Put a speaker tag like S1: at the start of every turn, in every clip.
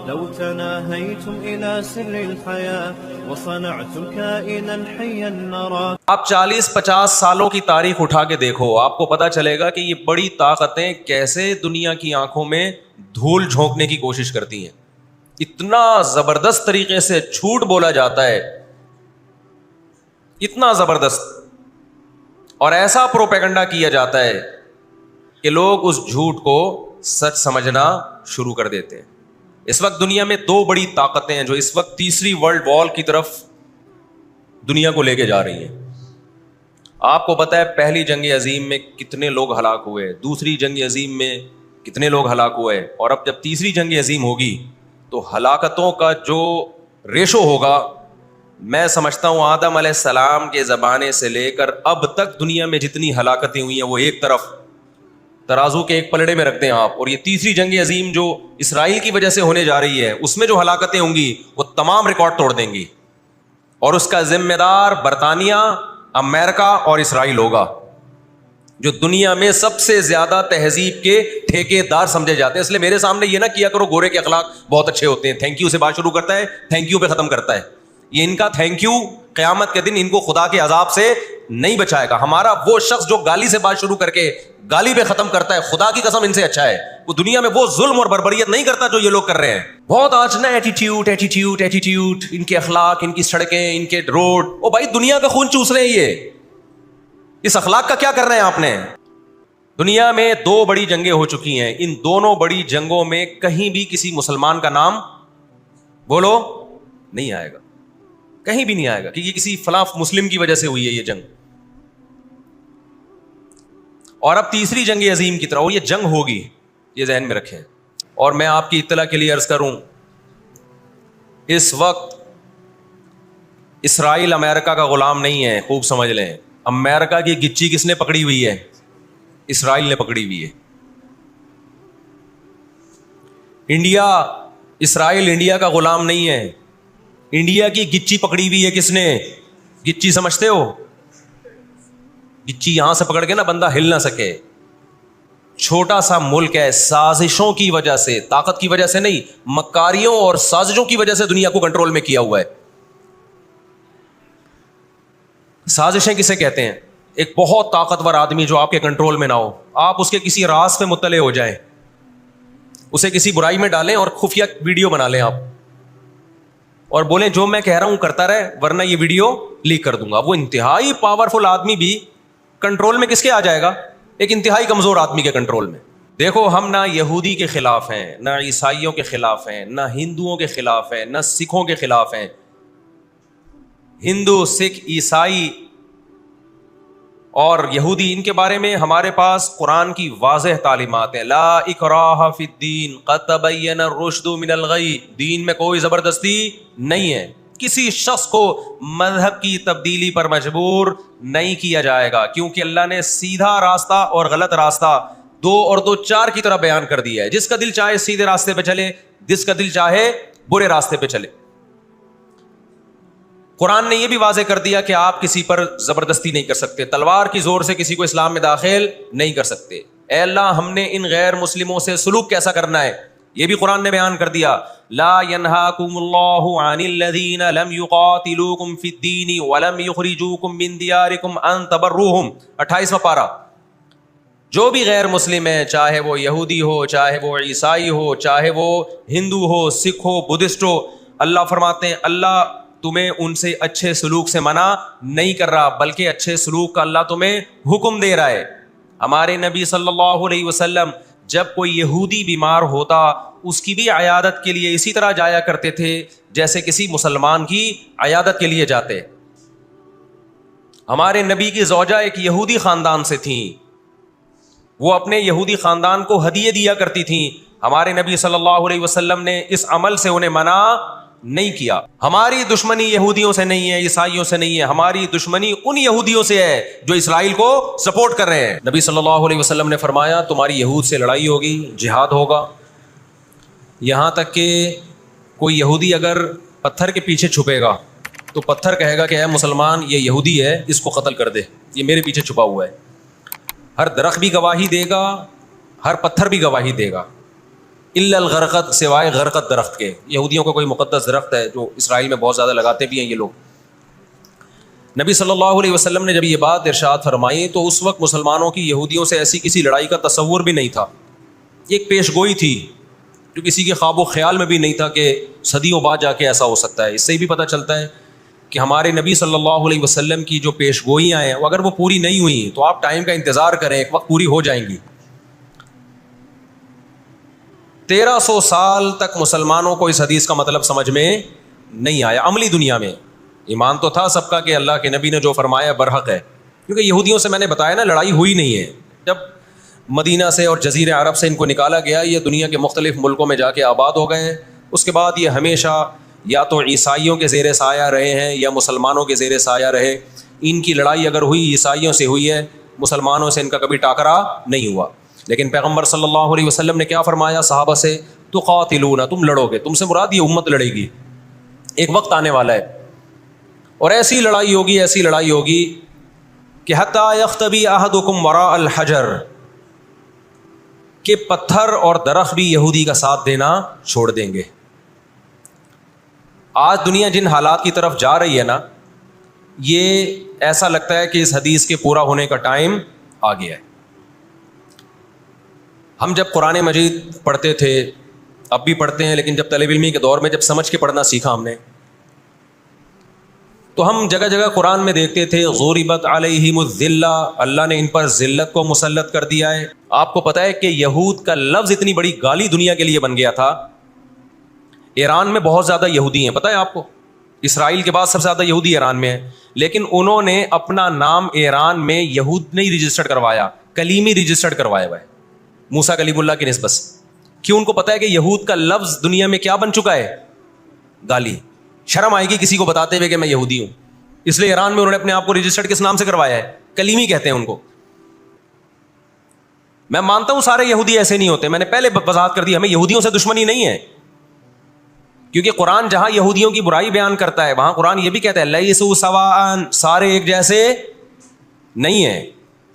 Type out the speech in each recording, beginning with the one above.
S1: لو تناهيتم إلى سر الحياة وصنعتم كائنا حيا نرى.
S2: آپ 40-50 سالوں کی تاریخ اٹھا کے دیکھو, آپ کو پتا چلے گا کہ یہ بڑی طاقتیں کیسے دنیا کی آنکھوں میں دھول جھونکنے کی کوشش کرتی ہیں. اتنا زبردست طریقے سے جھوٹ بولا جاتا ہے, اتنا زبردست, اور ایسا پروپیگنڈا کیا جاتا ہے کہ لوگ اس جھوٹ کو سچ سمجھنا شروع کر دیتے ہیں. اس وقت دنیا میں 2 بڑی طاقتیں ہیں جو اس وقت تیسری ورلڈ وار کی طرف دنیا کو لے کے جا رہی ہیں. آپ کو پتا ہے پہلی جنگ عظیم میں کتنے لوگ ہلاک ہوئے, دوسری جنگ عظیم میں کتنے لوگ ہلاک ہوئے, اور اب جب تیسری جنگ عظیم ہوگی تو ہلاکتوں کا جو ریشو ہوگا, میں سمجھتا ہوں آدم علیہ السلام کے زمانے سے لے کر اب تک دنیا میں جتنی ہلاکتیں ہوئی ہیں وہ ایک طرف ترازو کے ایک پلڑے میں رکھ دیں آپ, اور یہ تیسری جنگ عظیم جو اسرائیل کی وجہ سے ہونے جا رہی ہے اس میں جو ہلاکتیں ہوں گی وہ تمام ریکارڈ توڑ دیں گی, اور اس کا ذمہ دار برطانیہ, امریکہ اور اسرائیل ہوگا, جو دنیا میں سب سے زیادہ تہذیب کے ٹھیکے دار سمجھے جاتے ہیں. اس لیے میرے سامنے یہ نہ کیا کرو گورے کے اخلاق بہت اچھے ہوتے ہیں, تھینک یو سے بات شروع کرتا ہے, تھینک یو پہ ختم کرتا ہے. یہ ان کا تھینک یو قیامت کے دن ان کو خدا کے عذاب سے نہیں بچائے گا. ہمارا وہ شخص جو گالی سے بات شروع کر کے گالی پہ ختم کرتا ہے, خدا کی قسم ان سے اچھا ہے. وہ دنیا میں وہ ظلم اور بربریت نہیں کرتا جو یہ لوگ کر رہے ہیں. بہت آج نا ایٹیٹیوڈ, ان کے اخلاق, ان کی سڑکیں, ان کے روڈ, او بھائی دنیا کا خون چوس رہے ہیں یہ, اس اخلاق کا کیا کر رہے ہیں آپ نے. دنیا میں 2 بڑی جنگیں ہو چکی ہیں, ان دونوں بڑی جنگوں میں کہیں بھی کسی مسلمان کا نام بولو نہیں آئے گا, کہیں بھی نہیں آئے گا کہ یہ کسی فلاں مسلم کی وجہ سے ہوئی ہے یہ جنگ. اور اب تیسری جنگ عظیم کی طرح, اور یہ جنگ ہوگی, یہ ذہن میں رکھیں. اور میں آپ کی اطلاع کے لیے عرض کروں, اس وقت اسرائیل امریکہ کا غلام نہیں ہے, خوب سمجھ لیں. امریکہ کی گچی کس نے پکڑی ہوئی ہے؟ اسرائیل نے پکڑی ہوئی ہے. انڈیا, اسرائیل انڈیا کا غلام نہیں ہے, انڈیا کی گچی پکڑی ہوئی ہے کس نے؟ گچی سمجھتے ہو؟ گچی یہاں سے پکڑ کے نا بندہ ہل نہ سکے. چھوٹا سا ملک ہے, سازشوں کی وجہ سے, طاقت کی وجہ سے نہیں, مکاریوں اور سازشوں کی وجہ سے دنیا کو کنٹرول میں کیا ہوا ہے. سازشیں کسے کہتے ہیں؟ ایک بہت طاقتور آدمی جو آپ کے کنٹرول میں نہ ہو, آپ اس کے کسی راز پہ مطلع ہو جائیں, اسے کسی برائی میں ڈالیں اور خفیہ ویڈیو بنا لیں آپ, اور بولیں جو میں کہہ رہا ہوں کرتا رہے ورنہ یہ ویڈیو لیک کر دوں گا. وہ انتہائی پاورفل آدمی بھی کنٹرول میں کس کے آ جائے گا؟ ایک انتہائی کمزور آدمی کے کنٹرول میں. دیکھو ہم نہ یہودی کے خلاف ہیں, نہ عیسائیوں کے خلاف ہیں, نہ ہندوؤں کے خلاف ہیں, نہ سکھوں کے خلاف ہیں. ہندو, سکھ, عیسائی اور یہودی, ان کے بارے میں ہمارے پاس قرآن کی واضح تعلیمات ہیں. لا اکراہ فی الدین قد تبین الرشد من الغی, دین میں کوئی زبردستی نہیں ہے, کسی شخص کو مذہب کی تبدیلی پر مجبور نہیں کیا جائے گا, کیونکہ اللہ نے سیدھا راستہ اور غلط راستہ 2 اور 2 4 کی طرح بیان کر دیا ہے. جس کا دل چاہے سیدھے راستے پہ چلے, جس کا دل چاہے برے راستے پہ چلے. قرآن نے یہ بھی واضح کر دیا کہ آپ کسی پر زبردستی نہیں کر سکتے, تلوار کی زور سے کسی کو اسلام میں داخل نہیں کر سکتے. اے اللہ ہم نے ان غیر مسلموں سے سلوک کیسا کرنا ہے یہ بھی قرآن نے بیان کر دیا. لا ينهاكم الله عن الذين لم يقاتلوكم في الدين ولم يخرجوكم من دياركم ان تبروهم, 28واں پارہ. جو بھی غیر مسلم ہے, چاہے وہ یہودی ہو, چاہے وہ عیسائی ہو, چاہے وہ ہندو ہو, سکھ ہو, بدھسٹ ہو, اللہ فرماتے ہیں اللہ تمہیں ان سے اچھے سلوک سے منع نہیں کر رہا, بلکہ اچھے سلوک کا اللہ تمہیں حکم دے رہا ہے. ہمارے نبی صلی اللہ علیہ وسلم جب کوئی یہودی بیمار ہوتا اس کی بھی عیادت کے لیے اسی طرح جایا کرتے تھے جیسے کسی مسلمان کی عیادت کے لیے جاتے. ہمارے نبی کی زوجہ ایک یہودی خاندان سے تھیں, وہ اپنے یہودی خاندان کو ہدیے دیا کرتی تھیں. ہمارے نبی صلی اللہ علیہ وسلم نے اس عمل سے انہیں منع نہیں کیا. ہماری دشمنی یہودیوں سے نہیں ہے, عیسائیوں سے نہیں ہے, ہماری دشمنی ان یہودیوں سے ہے جو اسرائیل کو سپورٹ کر رہے ہیں. نبی صلی اللہ علیہ وسلم نے فرمایا تمہاری یہود سے لڑائی ہوگی, جہاد ہوگا. یہاں تک کہ کوئی یہودی اگر پتھر کے پیچھے چھپے گا تو پتھر کہے گا کہ اے مسلمان یہ یہودی ہے, اس کو قتل کر دے, یہ میرے پیچھے چھپا ہوا ہے. ہر درخت بھی گواہی دے گا, ہر پتھر بھی گواہی دے گا. الا الغرقد، سوائے غرقد درخت کے. یہودیوں کا کوئی مقدس درخت ہے جو اسرائیل میں بہت زیادہ لگاتے بھی ہیں یہ لوگ. نبی صلی اللہ علیہ وسلم نے جب یہ بات ارشاد فرمائی تو اس وقت مسلمانوں کی یہودیوں سے ایسی کسی لڑائی کا تصور بھی نہیں تھا. یہ ایک پیش گوئی تھی جو کسی کے خواب و خیال میں بھی نہیں تھا کہ صدیوں بعد جا کے ایسا ہو سکتا ہے. اس سے بھی پتہ چلتا ہے کہ ہمارے نبی صلی اللہ علیہ وسلم کی جو پیش گوئیاں ہیں وہ اگر وہ پوری نہیں ہوئی تو آپ ٹائم کا انتظار کریں، ایک وقت پوری ہو جائیں گی. 1300 سال تک مسلمانوں کو اس حدیث کا مطلب سمجھ میں نہیں آیا. عملی دنیا میں ایمان تو تھا سب کا کہ اللہ کے نبی نے جو فرمایا برحق ہے، کیونکہ یہودیوں سے میں نے بتایا نا لڑائی ہوئی نہیں ہے. جب مدینہ سے اور جزیرہ عرب سے ان کو نکالا گیا، یہ دنیا کے مختلف ملکوں میں جا کے آباد ہو گئے. اس کے بعد یہ ہمیشہ یا تو عیسائیوں کے زیر سایہ رہے ہیں یا مسلمانوں کے زیر سایہ رہے. ان کی لڑائی اگر ہوئی عیسائیوں سے ہوئی ہے، مسلمانوں سے ان کا کبھی ٹاکرا نہیں ہوا. لیکن پیغمبر صلی اللہ علیہ وسلم نے کیا فرمایا صحابہ سے؟ تقاتلون، تم لڑو گے. تم سے مراد یہ امت لڑے گی، ایک وقت آنے والا ہے اور ایسی لڑائی ہوگی، ایسی لڑائی ہوگی کہ حتی یختبی احدکم وراء الحجر، کہ پتھر اور درخت بھی یہودی کا ساتھ دینا چھوڑ دیں گے. آج دنیا جن حالات کی طرف جا رہی ہے نا، یہ ایسا لگتا ہے کہ اس حدیث کے پورا ہونے کا ٹائم آ گیا ہے. ہم جب قرآن مجید پڑھتے تھے، اب بھی پڑھتے ہیں، لیکن جب طالب علمی کے دور میں جب سمجھ کے پڑھنا سیکھا ہم نے، تو ہم جگہ جگہ قرآن میں دیکھتے تھے ضربت علیہم الذلہ، اللہ نے ان پر ذلت کو مسلط کر دیا ہے. آپ کو پتہ ہے کہ یہود کا لفظ اتنی بڑی گالی دنیا کے لیے بن گیا تھا. ایران میں بہت زیادہ یہودی ہیں، پتہ ہے آپ کو، اسرائیل کے بعد سب سے زیادہ یہودی ایران میں ہیں، لیکن انہوں نے اپنا نام ایران میں یہود نہیں رجسٹرڈ کروایا، کلیمی رجسٹرڈ کروایا ہوا ہے موسیٰ کلیم اللہ کی نسبت سے. کیوں؟ ان کو پتہ ہے کہ یہود کا لفظ دنیا میں کیا بن چکا ہے؟ گالی. شرم آئے گی کسی کو بتاتے ہوئے کہ میں یہودی ہوں، اس لیے ایران میں انہوں نے اپنے آپ کو رجسٹرڈ کس نام سے کروایا ہے؟ کلیمی کہتے ہیں ان کو. میں مانتا ہوں سارے یہودی ایسے نہیں ہوتے، میں نے پہلے وضاحت کر دی، ہمیں یہودیوں سے دشمنی نہیں ہے، کیونکہ قرآن جہاں یہودیوں کی برائی بیان کرتا ہے وہاں قرآن یہ بھی کہتا ہے لیسوا سواء، سارے ایک جیسے نہیں ہیں.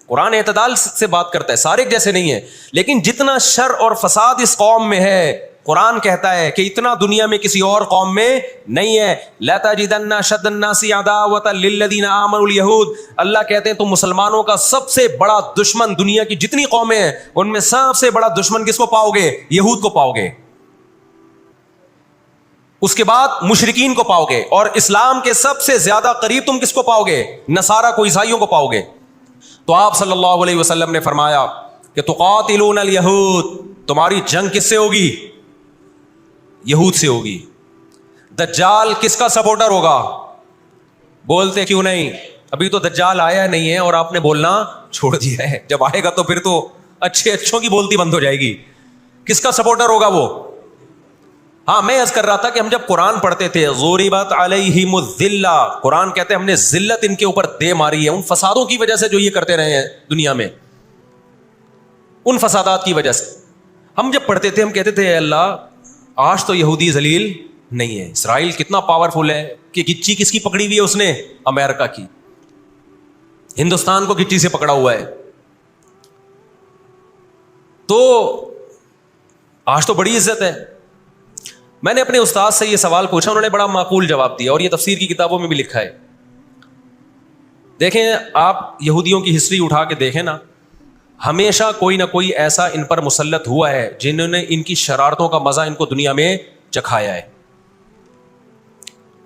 S2: قرآن اعتدال سے بات کرتا ہے، سارے ایک جیسے نہیں ہیں. لیکن جتنا شر اور فساد اس قوم میں ہے، قرآن کہتا ہے کہ اتنا دنیا میں کسی اور قوم میں نہیں ہے. لَتَجِدَنَّ أَشَدَّ النَّاسِ عَدَاوَةً لِلَّذِينَ آمَنُوا الْيَهُودَ، اللہ کہتے ہیں تم مسلمانوں کا سب سے بڑا دشمن، دنیا کی جتنی قومیں ہیں ان میں سب سے بڑا دشمن کس کو پاؤ گے؟ یہود کو پاؤ گے. اس کے بعد مشرکین کو پاؤ گے، اور اسلام کے سب سے زیادہ قریب تم کس کو پاؤ گے؟ نصارہ کو، عیسائیوں کو پاؤ گے. تو آپ صلی اللہ علیہ وسلم نے فرمایا کہ تقاتلون الیہود، تمہاری جنگ کس سے ہوگی؟ یہود سے ہوگی. دجال کس کا سپورٹر ہوگا؟ بولتے کیوں نہیں؟ ابھی تو دجال آیا نہیں ہے اور آپ نے بولنا چھوڑ دیا ہے. جب آئے گا تو پھر تو اچھوں کی بولتی بند ہو جائے گی. کس کا سپورٹر ہوگا وہ؟ ہاں، میں عرض کر رہا تھا کہ ہم جب قرآن پڑھتے تھے ضربت علیہم الذلہ، قرآن کہتے ہیں ہم نے ذلت ان کے اوپر دے ماری ہے، ان فسادوں کی وجہ سے جو یہ کرتے رہے ہیں دنیا میں، ان فسادات کی وجہ سے. ہم جب پڑھتے تھے ہم کہتے تھے اے اللہ آج تو یہودی ذلیل نہیں ہے. اسرائیل کتنا پاورفل ہے کہ گچی کس کی پکڑی ہوئی ہے؟ اس نے امریکہ کی. ہندوستان کو گچی سے پکڑا ہوا ہے. تو آج تو بڑی عزت ہے. میں نے اپنے استاد سے یہ سوال پوچھا، انہوں نے بڑا معقول جواب دیا، اور یہ تفسیر کی کتابوں میں بھی لکھا ہے. دیکھیں آپ یہودیوں کی ہسٹری اٹھا کے دیکھیں نا، ہمیشہ کوئی نہ کوئی ایسا ان پر مسلط ہوا ہے جنہوں نے ان کی شرارتوں کا مزہ ان کو دنیا میں چکھایا ہے.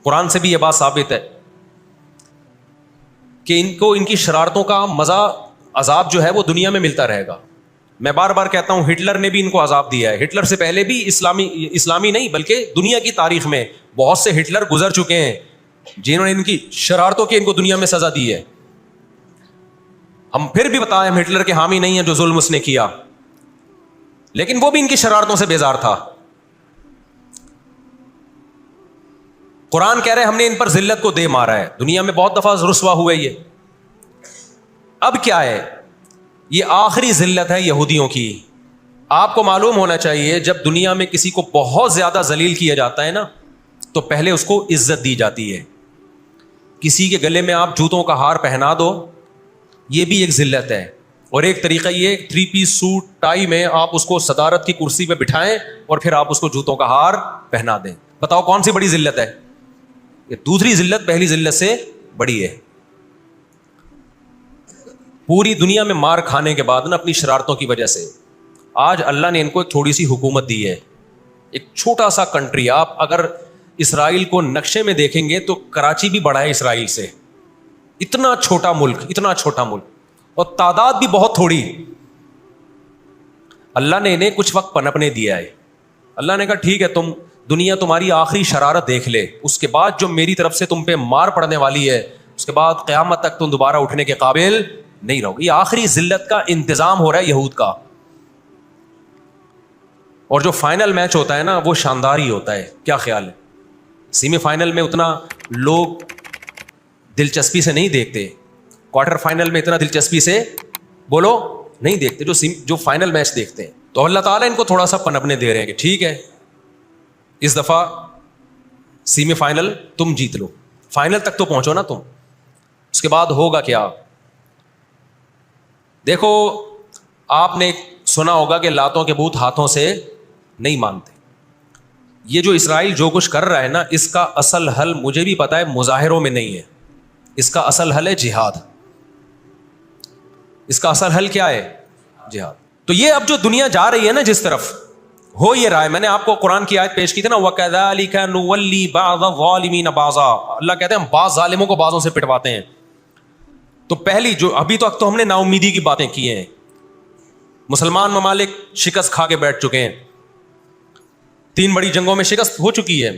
S2: قرآن سے بھی یہ بات ثابت ہے کہ ان کو ان کی شرارتوں کا مزہ، عذاب جو ہے وہ دنیا میں ملتا رہے گا. میں بار بار کہتا ہوں ہٹلر نے بھی ان کو عذاب دیا ہے. ہٹلر سے پہلے بھی اسلامی نہیں بلکہ دنیا کی تاریخ میں بہت سے ہٹلر گزر چکے ہیں جنہوں نے ان کی شرارتوں کی ان کو دنیا میں سزا دی ہے. ہم پھر بھی بتائیں ہم ہٹلر کے حامی نہیں ہیں جو ظلم اس نے کیا، لیکن وہ بھی ان کی شرارتوں سے بیزار تھا. قرآن کہہ رہے ہم نے ان پر ذلت کو دے مارا ہے. دنیا میں بہت دفعہ رسوا ہوئے یہ. اب کیا ہے؟ یہ آخری ذلت ہے یہودیوں کی. آپ کو معلوم ہونا چاہیے جب دنیا میں کسی کو بہت زیادہ ذلیل کیا جاتا ہے نا تو پہلے اس کو عزت دی جاتی ہے. کسی کے گلے میں آپ جوتوں کا ہار پہنا دو، یہ بھی ایک ذلت ہے. اور ایک طریقہ یہ 3 پیس سوٹ ٹائی میں آپ اس کو صدارت کی کرسی پہ بٹھائیں اور پھر آپ اس کو جوتوں کا ہار پہنا دیں. بتاؤ کون سی بڑی ذلت ہے؟ یہ دوسری ذلت پہلی ذلت سے بڑی ہے. پوری دنیا میں مار کھانے کے بعد نا اپنی شرارتوں کی وجہ سے آج اللہ نے ان کو ایک تھوڑی سی حکومت دی ہے. ایک چھوٹا سا کنٹری, آپ اگر اسرائیل کو نقشے میں دیکھیں گے تو کراچی بھی بڑا ہے اسرائیل سے. اتنا چھوٹا ملک, اتنا چھوٹا ملک, اور تعداد بھی بہت تھوڑی. اللہ نے انہیں کچھ وقت پنپنے دیا ہے. اللہ نے کہا ٹھیک ہے, تم دنیا تمہاری آخری شرارت دیکھ لے, اس کے بعد جو میری طرف سے تم پہ مار پڑنے والی ہے اس کے بعد قیامت تک تم دوبارہ اٹھنے کے قابل نہیں رہو. یہ آخری ذلت کا انتظام ہو رہا ہے یہود کا. اور جو فائنل میچ ہوتا ہے نا وہ شاندار ہی ہوتا ہے. کیا خیال ہے؟ سیمی فائنل میں اتنا لوگ دلچسپی سے نہیں دیکھتے, کوارٹر فائنل میں اتنا دلچسپی سے بولو نہیں دیکھتے جو فائنل میچ دیکھتے ہیں. تو اللہ تعالیٰ ان کو تھوڑا سا پنپنے دے رہے ہیں کہ ٹھیک ہے اس دفعہ سیمی فائنل تم جیت لو, فائنل تک تو پہنچو نا تم, اس کے بعد ہوگا کیا. دیکھو آپ نے سنا ہوگا کہ لاتوں کے بت ہاتھوں سے نہیں مانتے. یہ جو اسرائیل جو کچھ کر رہا ہے نا, اس کا اصل حل مجھے بھی پتا ہے مظاہروں میں نہیں ہے. اس کا اصل حل ہے جہاد. اس کا اصل حل کیا ہے؟ جہاد. تو یہ اب جو دنیا جا رہی ہے نا جس طرف, ہو یہ رہا ہے. میں نے آپ کو قرآن کی آیت پیش کی تھی نا, وَكَذَلِكَ نُوَلِّي بَعْضَ الظَّالِمِينَ بَعْضًا. اللہ کہتے ہیں ہم بعض ظالموں کو بعضوں سے پٹواتے ہیں. تو پہلی جو ابھی تک تو ہم نے نا امیدی کی باتیں کی ہیں, مسلمان ممالک شکست کھا کے بیٹھ چکے ہیں, 3 بڑی جنگوں میں شکست ہو چکی ہے.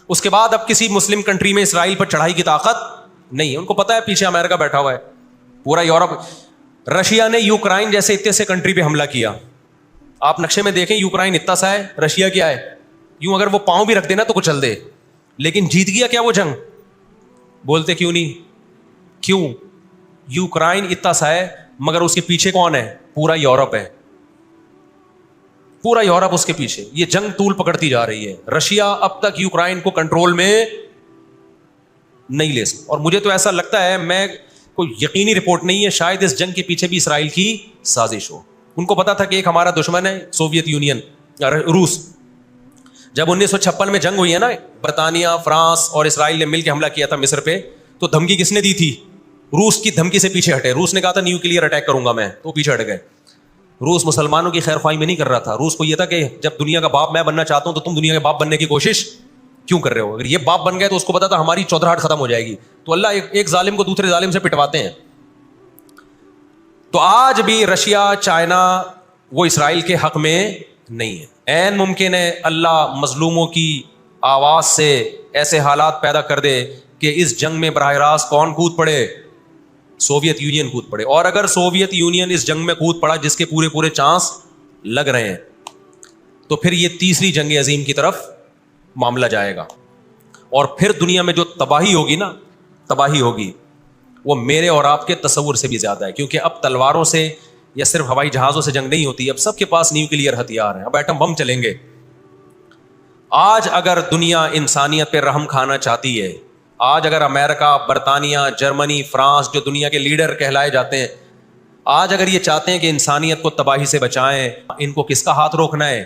S2: اس کے بعد اب کسی مسلم کنٹری میں اسرائیل پر چڑھائی کی طاقت نہیں ہے. ان کو پتا ہے پیچھے امریکہ بیٹھا ہوا ہے, پورا یورپ. رشیا نے یوکرائن جیسے اتنے سے کنٹری پہ حملہ کیا. آپ نقشے میں دیکھیں یوکرائن اتنا سا ہے, رشیا کیا ہے, یوں اگر وہ پاؤں بھی رکھ دینا تو کچل دے. لیکن جیت گیا کیا وہ جنگ؟ بولتے کیوں نہیں؟ کیوں؟ یوکرائن اتنا سا ہے مگر اس کے پیچھے کون ہے؟ پورا یورپ ہے, پورا یورپ اس کے پیچھے. یہ جنگ طول پکڑتی جا رہی ہے. رشیا اب تک یوکرائن کو کنٹرول میں نہیں لے سکتا. اور مجھے تو ایسا لگتا ہے, میں کوئی یقینی رپورٹ نہیں ہے, شاید اس جنگ کے پیچھے بھی اسرائیل کی سازش ہو. ان کو پتا تھا کہ ایک ہمارا دشمن ہے سوویت یونین, روس. جب 1956 میں جنگ ہوئی ہے نا, برطانیہ, فرانس اور اسرائیل نے مل کے حملہ کیا تھا مصر پہ, تو دھمکی کس نے دی تھی؟ روس کی دھمکی سے پیچھے ہٹے. روس نے کہا تھا نیوکلیئر اٹیک کروں گا میں, تو پیچھے ہٹ گئے. روس مسلمانوں کی خیر خواہی میں نہیں کر رہا تھا. روس کو یہ تھا کہ جب دنیا کا باپ میں بننا چاہتا ہوں تو تم دنیا کے باپ بننے کی کوشش کیوں کر رہے ہو؟ اگر یہ باپ بن گئے تو اس کو پتا تھا ہماری چودراہٹ ختم ہو جائے گی. تو اللہ ایک ظالم کو دوسرے ظالم سے پٹواتے ہیں. تو آج بھی رشیا, چائنا وہ اسرائیل کے حق میں نہیں ہے. عین ممکن ہے اللہ مظلوموں کی آواز سے ایسے حالات پیدا کر دے کہ اس جنگ میں براہ راست کون کود پڑے؟ سوویت یونین کود پڑے. اور اگر سوویت یونین اس جنگ میں کود پڑا جس کے پورے چانس لگ رہے ہیں, تو پھر یہ تیسری جنگ عظیم کی طرف معاملہ جائے گا. اور پھر دنیا میں جو تباہی ہوگی نا, تباہی ہوگی وہ میرے اور آپ کے تصور سے بھی زیادہ ہے. کیونکہ اب تلواروں سے یا صرف ہوائی جہازوں سے جنگ نہیں ہوتی, اب سب کے پاس نیوکلیئر ہتھیار ہیں, اب ایٹم بم چلیں گے. آج اگر دنیا انسانیت پہ رحم کھانا چاہتی ہے, آج اگر امریکہ, برطانیہ, جرمنی, فرانس جو دنیا کے لیڈر کہلائے جاتے ہیں, آج اگر یہ چاہتے ہیں کہ انسانیت کو تباہی سے بچائیں, ان کو کس کا ہاتھ روکنا ہے؟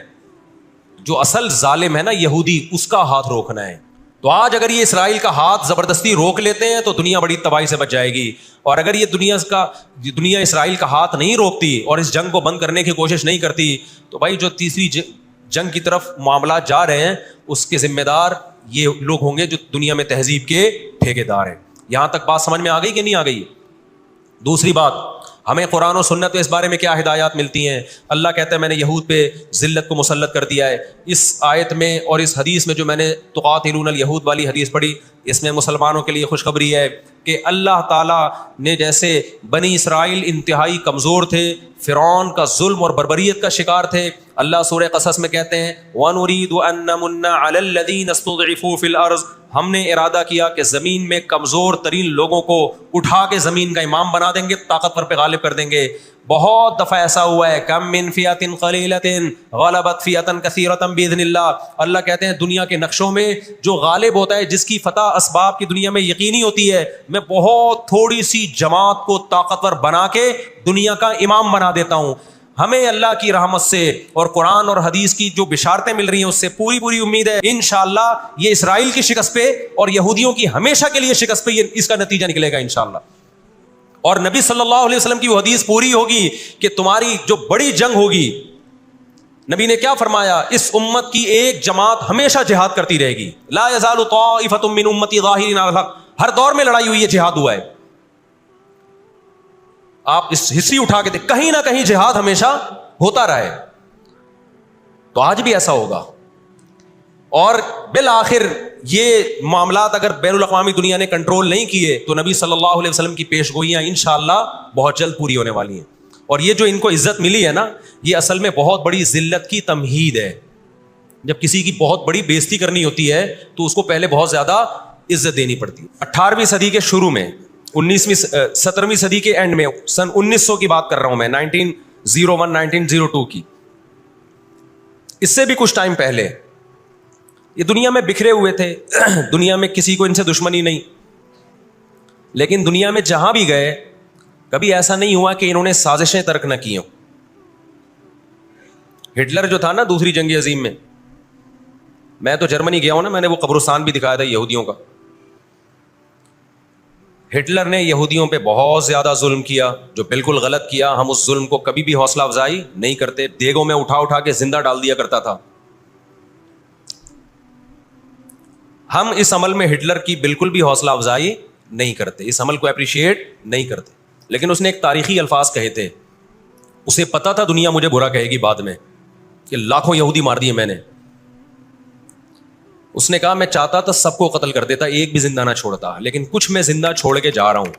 S2: جو اصل ظالم ہے نا یہودی, اس کا ہاتھ روکنا ہے. تو آج اگر یہ اسرائیل کا ہاتھ زبردستی روک لیتے ہیں تو دنیا بڑی تباہی سے بچ جائے گی. اور اگر یہ دنیا اسرائیل کا ہاتھ نہیں روکتی اور اس جنگ کو بند کرنے کی کوشش نہیں کرتی, تو بھائی جو تیسری جنگ کی طرف معاملات جا رہے ہیں اس کے ذمہ دار یہ لوگ ہوں گے جو دنیا میں تہذیب کے ٹھیکیدار ہیں. یہاں تک بات سمجھ میں آ گئی کہ نہیں آ گئی؟ دوسری بات, ہمیں قرآن و سنت اس بارے میں کیا ہدایات ملتی ہیں؟ اللہ کہتا ہے میں نے یہود پہ ذلت کو مسلط کر دیا ہے. اس آیت میں اور اس حدیث میں جو میں نے تقاتلون الیہود والی حدیث پڑھی, اس میں مسلمانوں کے لیے خوشخبری ہے کہ اللہ تعالیٰ نے جیسے بنی اسرائیل انتہائی کمزور تھے, فرعون کا ظلم اور بربریت کا شکار تھے, اللہ سورہ قصص میں کہتے ہیں وَنُرِيدُ أَن نَّمُنَّ عَلَى الَّذِينَ اسْتُضْعِفُوا فِي الْأَرْضِ, ہم نے ارادہ کیا کہ زمین میں کمزور ترین لوگوں کو اٹھا کے زمین کا امام بنا دیں گے, طاقتور پہ غالب کر دیں گے. بہت دفعہ ایسا ہوا ہے، کم من فئۃ قلیلۃ غلبت فئۃ کثیرۃ باذن اللہ. اللہ کہتے ہیں دنیا کے نقشوں میں جو غالب ہوتا ہے، جس کی فتح اسباب کی دنیا میں یقینی ہوتی ہے، میں بہت تھوڑی سی جماعت کو طاقتور بنا کے دنیا کا امام بنا دیتا ہوں. ہمیں اللہ کی رحمت سے اور قرآن اور حدیث کی جو بشارتیں مل رہی ہیں اس سے پوری پوری امید ہے انشاءاللہ یہ اسرائیل کی شکست پہ اور یہودیوں کی ہمیشہ کے لیے شکست پہ اس کا نتیجہ نکلے گا انشاءاللہ. اور نبی صلی اللہ علیہ وسلم کی وہ حدیث پوری ہوگی کہ تمہاری جو بڑی جنگ ہوگی، نبی نے کیا فرمایا؟ اس امت کی ایک جماعت ہمیشہ جہاد کرتی رہے گی. لا یزال طائفۃ من امتی ظاہرین علی الحق. ہر دور میں لڑائی ہوئی ہے، جہاد ہوا ہے. آپ اس ہسٹری اٹھا کے دیکھ، کہیں نہ کہیں جہاد ہمیشہ ہوتا رہا ہے. تو آج بھی ایسا ہوگا. اور بالآخر یہ معاملات اگر بین الاقوامی دنیا نے کنٹرول نہیں کیے تو نبی صلی اللہ علیہ وسلم کی پیش گوئیاں انشاءاللہ بہت جلد پوری ہونے والی ہیں. اور یہ جو ان کو عزت ملی ہے نا، یہ اصل میں بہت بڑی ذلت کی تمہید ہے. جب کسی کی بہت بڑی بےزتی کرنی ہوتی ہے تو اس کو پہلے بہت زیادہ عزت دینی پڑتی ہے. 18ویں صدی کے شروع میں، 17ویں صدی کے اینڈ میں، سن 1900 کی بات کر رہا ہوں میں، 1901 1902 کی، اس سے بھی کچھ ٹائم پہلے یہ دنیا میں بکھرے ہوئے تھے. دنیا میں کسی کو ان سے دشمنی نہیں، لیکن دنیا میں جہاں بھی گئے کبھی ایسا نہیں ہوا کہ انہوں نے سازشیں ترک نہ کی ہوں. ہٹلر جو تھا نا دوسری جنگ عظیم میں تو جرمنی گیا ہوں نا، میں نے وہ قبرستان بھی دکھایا تھا یہودیوں کا. ہٹلر نے یہودیوں پہ بہت زیادہ ظلم کیا، جو بالکل غلط کیا. ہم اس ظلم کو کبھی بھی حوصلہ افزائی نہیں کرتے، دیگوں میں اٹھا اٹھا کے زندہ ڈال دیا کرتا تھا. ہم اس عمل میں ہٹلر کی بالکل بھی حوصلہ افزائی نہیں کرتے، اس عمل کو اپریشیٹ نہیں کرتے. لیکن اس نے ایک تاریخی الفاظ کہے تھے. اسے پتا تھا دنیا مجھے برا کہے گی بعد میں کہ لاکھوں یہودی مار دیے میں نے. اس نے کہا میں چاہتا تھا سب کو قتل کر دیتا، ایک بھی زندہ نہ چھوڑتا، لیکن کچھ میں زندہ چھوڑ کے جا رہا ہوں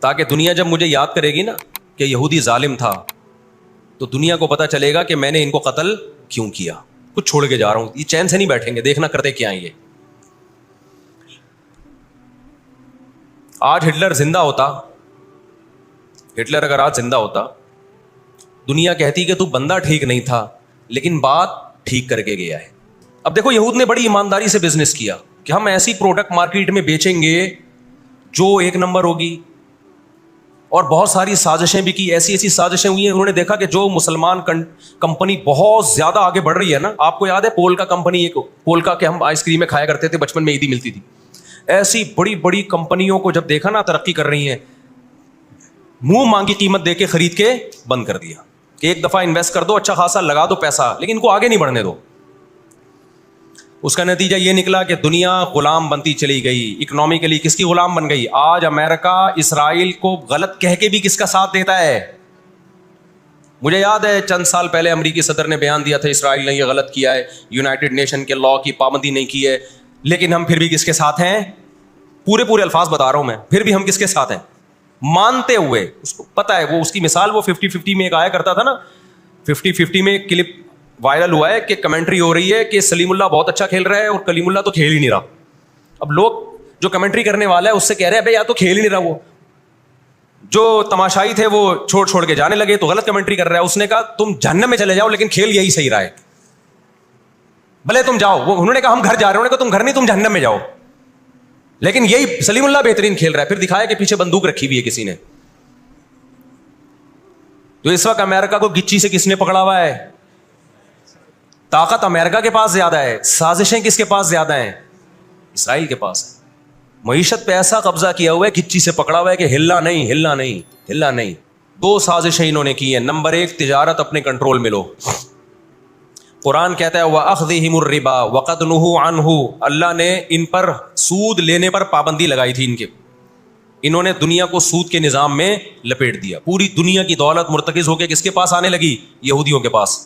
S2: تاکہ دنیا جب مجھے یاد کرے گی نا کہ یہودی ظالم تھا تو دنیا کو پتا چلے گا کہ میں نے ان کو قتل کیوں کیا. کچھ چھوڑ کے جا رہا ہوں. یہ چین سے نہیں بیٹھیں گے، دیکھنا کرتے کیا ہیں یہ. آج ہٹلر زندہ ہوتا، ہٹلر اگر آج زندہ ہوتا، دنیا کہتی کہ تو بندہ ٹھیک نہیں تھا لیکن بات ٹھیک کر کے گیا ہے. اب دیکھو یہود نے بڑی ایمانداری سے بزنس کیا کہ ہم ایسی پروڈکٹ مارکیٹ میں بیچیں گے جو ایک نمبر ہوگی، اور بہت ساری سازشیں بھی کی. ایسی سازشیں ہوئی ہیں. انہوں نے دیکھا کہ جو مسلمان کمپنی بہت زیادہ آگے بڑھ رہی ہے نا، آپ کو یاد ہے پول کا کمپنی، ایک پول کا کہ ہم آئس کریم میں کھایا کرتے تھے بچپن میں، عیدی ملتی تھی. ایسی بڑی بڑی کمپنیوں کو جب دیکھا نا ترقی کر رہی ہیں، منہ مانگی قیمت دے کے خرید کے بند کر دیا کہ ایک دفعہ انویسٹ کر دو، اچھا خاصا لگا دو پیسہ، لیکن ان کو آگے نہیں بڑھنے دو. اس کا نتیجہ یہ نکلا کہ دنیا غلام بنتی چلی گئی. اکنامکلی کس کی غلام بن گئی؟ آج امریکہ اسرائیل کو غلط کہہ کے بھی کس کا ساتھ دیتا ہے؟ مجھے یاد ہے چند سال پہلے امریکی صدر نے بیان دیا تھا اسرائیل نے یہ غلط کیا ہے، یونائٹڈ نیشن کے لا کی پابندی نہیں کی ہے، لیکن ہم پھر بھی کس کے ساتھ ہیں؟ پورے الفاظ بتا رہا ہوں میں، پھر بھی ہم کس کے ساتھ ہیں؟ مانتے ہوئے. اس کو پتا ہے، وہ اس کی مثال وہ 50-50 میں ایک آیا کرتا تھا نا، 50-50 میں ایک کلپ وائرل ہوا ہے کہ کمنٹری ہو رہی ہے کہ سلیم اللہ بہت اچھا کھیل رہا ہے اور کلیم اللہ تو کھیل ہی نہیں رہا. اب لوگ جو کمنٹری کرنے والا ہے اس سے کہہ رہے ہیں بھائی یا تو کھیل ہی نہیں رہا، وہ جو تماشائی تھے وہ چھوڑ کے جانے لگے تو غلط کمنٹری کر رہا ہے. اس نے کہا تم جہنم میں چلے جاؤ لیکن کھیل یہی صحیح رہا ہے، بھلے تم جاؤ. وہ انہوں نے کہا ہم گھر جا رہے ہیں، انہوں نے کہا تم گھر نہیں، تم جہنم میں جاؤ، لیکن یہی سلیم اللہ بہترین کھیل رہا ہے. پھر دکھایا کہ پیچھے بندوق رکھی ہوئی ہے کسی نے. تو اس وقت امریکہ کو گچی سے کس نے پکڑا ہوا ہے؟ طاقت امریکہ کے پاس زیادہ ہے، سازشیں کس کے پاس زیادہ ہیں؟ اسرائیل کے پاس ہے. معیشت پہ ایسا قبضہ کیا ہوا ہے، گچی سے پکڑا ہوا ہے کہ ہلنا نہیں. 2 سازشیں انہوں نے کی ہیں. نمبر 1، تجارت اپنے کنٹرول میں لو. قرآن کہتا ہے وَأَخْذِهِمُ الرِّبَا وَقَدْ نُهُوا عَنْهُ. اللہ نے ان پر سود لینے پر پابندی لگائی تھی. انہوں نے دنیا کو سود کے نظام میں لپیٹ دیا. پوری دنیا کی دولت مرتکز ہو کے کس کے پاس آنے لگی؟ یہودیوں کے پاس.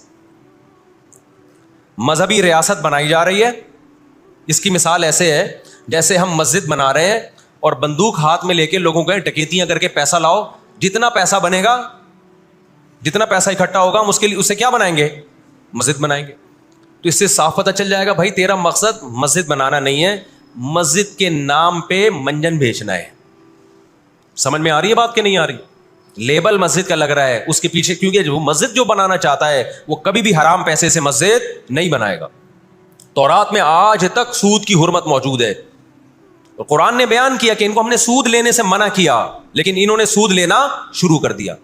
S2: مذہبی ریاست بنائی جا رہی ہے. اس کی مثال ایسے ہے جیسے ہم مسجد بنا رہے ہیں اور بندوق ہاتھ میں لے کے لوگوں کو ڈکیتیاں کر کے پیسہ لاؤ. جتنا پیسہ بنے گا، جتنا پیسہ اکٹھا ہوگا، ہم اس سے کیا بنائیں گے؟ مسجد بنائیں گے. تو اس سے صاف پتہ چل جائے گا بھائی تیرا مقصد مسجد بنانا نہیں ہے، مسجد کے نام پہ منجن بیچنا ہے. سمجھ میں آ رہی ہے بات کہ نہیں آ رہی؟ لیبل مسجد کا لگ رہا ہے اس کے پیچھے، کیونکہ جو مسجد جو بنانا چاہتا ہے وہ کبھی بھی حرام پیسے سے مسجد نہیں بنائے گا. تورات میں آج تک سود کی حرمت موجود ہے. قرآن نے بیان کیا کہ ان کو ہم نے سود لینے سے منع کیا، لیکن انہوں نے سود لینا شروع کر دیا.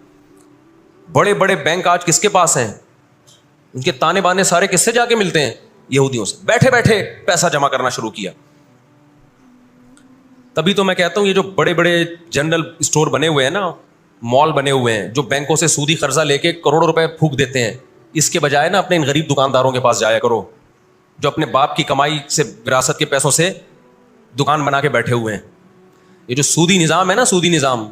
S2: بڑے بڑے بینک آج کس کے پاس ہیں؟ ان کے تانے بانے سارے کس سے جا کے ملتے ہیں؟ یہودیوں سے. بیٹھے بیٹھے پیسہ جمع کرنا شروع کیا. تبھی تو میں کہتا ہوں یہ جو بڑے بڑے جنرل اسٹور بنے ہوئے ہیں نا، مال بنے ہوئے ہیں، جو بینکوں سے سودی قرضہ لے کے کروڑوں روپے پھونک دیتے ہیں، اس کے بجائے نا اپنے ان غریب دکانداروں کے پاس جایا کرو جو اپنے باپ کی کمائی سے، وراثت کے پیسوں سے دکان بنا کے بیٹھے ہوئے ہیں. یہ جو سودی نظام ہے نا، سودی نظام،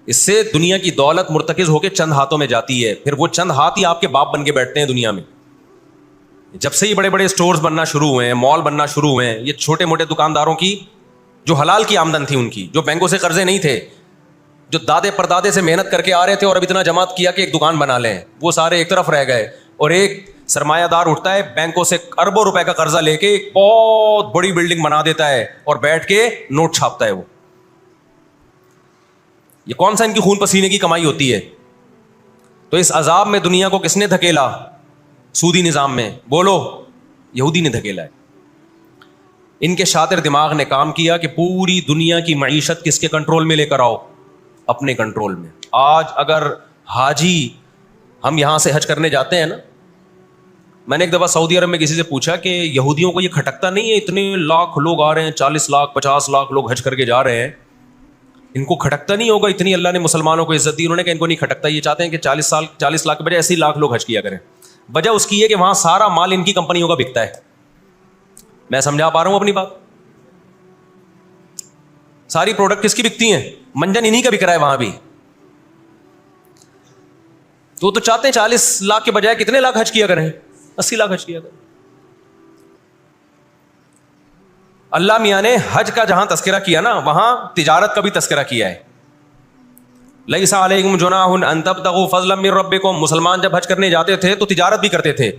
S2: اس سے دنیا کی دولت مرتکز ہو کے چند ہاتھوں میں جاتی ہے، پھر وہ چند ہاتھ ہی آپ کے باپ بن کے بیٹھتے ہیں دنیا میں. جب سے یہ بڑے بڑے اسٹورز بننا شروع ہوئے ہیں، مال بننا شروع ہوئے ہیں، یہ چھوٹے موٹے دکانداروں کی جو حلال کی آمدن تھی، ان کی جو بینکوں سے قرضے نہیں تھے، جو دادے پردادے سے محنت کر کے آ رہے تھے اور اب اتنا جمع کیا کہ ایک دکان بنا لیں، وہ سارے ایک طرف رہ گئے. اور ایک سرمایہ دار اٹھتا ہے بینکوں سے اربوں روپے کا قرضہ لے کے ایک بہت بڑی بلڈنگ بنا دیتا ہے اور بیٹھ کے نوٹ چھاپتا ہے. وہ یہ کون سا ان کی خون پسینے کی کمائی ہوتی ہے؟ تو اس عذاب میں دنیا کو کس نے دھکیلا؟ سودی نظام میں. بولو، یہودی نے دھکیلا ہے. ان کے شاطر دماغ نے کام کیا کہ پوری دنیا کی معیشت کس کے کنٹرول میں لے کر آؤ؟ اپنے کنٹرول میں. آج اگر حاجی، ہم یہاں سے حج کرنے جاتے ہیں نا، میں نے ایک دفعہ سعودی عرب میں کسی سے پوچھا کہ یہودیوں کو یہ کھٹکتا نہیں ہے، اتنے لاکھ لوگ آ رہے ہیں، 40 لاکھ 50 لاکھ لوگ حج کر کے جا رہے ہیں، ان کو کھٹکتا نہیں ہوگا اتنی اللہ نے مسلمانوں کو عزت دی؟ انہوں نے کہا ان کو نہیں کھٹکتا، یہ چاہتے ہیں کہ 40 لاکھ کے بجائے 80 لاکھ لوگ حج کیا کریں. وجہ اس کی ہے کہ وہاں سارا مال ان کی کمپنیوں کا بکتا ہے. میں سمجھا پا رہا ہوں اپنی بات؟ ساری پروڈکٹ کس کی بکتی ہیں؟ منجن انہی کا بک رہا ہے وہاں بھی. تو چاہتے ہیں 40 لاکھ کے بجائے کتنے لاکھ حج کیا کریں؟ 80 لاکھ حج کیا کریں. اللہ میاں نے حج کا جہاں تذکرہ کیا نا، وہاں تجارت کا بھی تذکرہ کیا ہے. لیس علیکم جناح ان تبتغوا فضلا من ربکم. مسلمان جب حج کرنے جاتے تھے تو تجارت بھی کرتے تھے،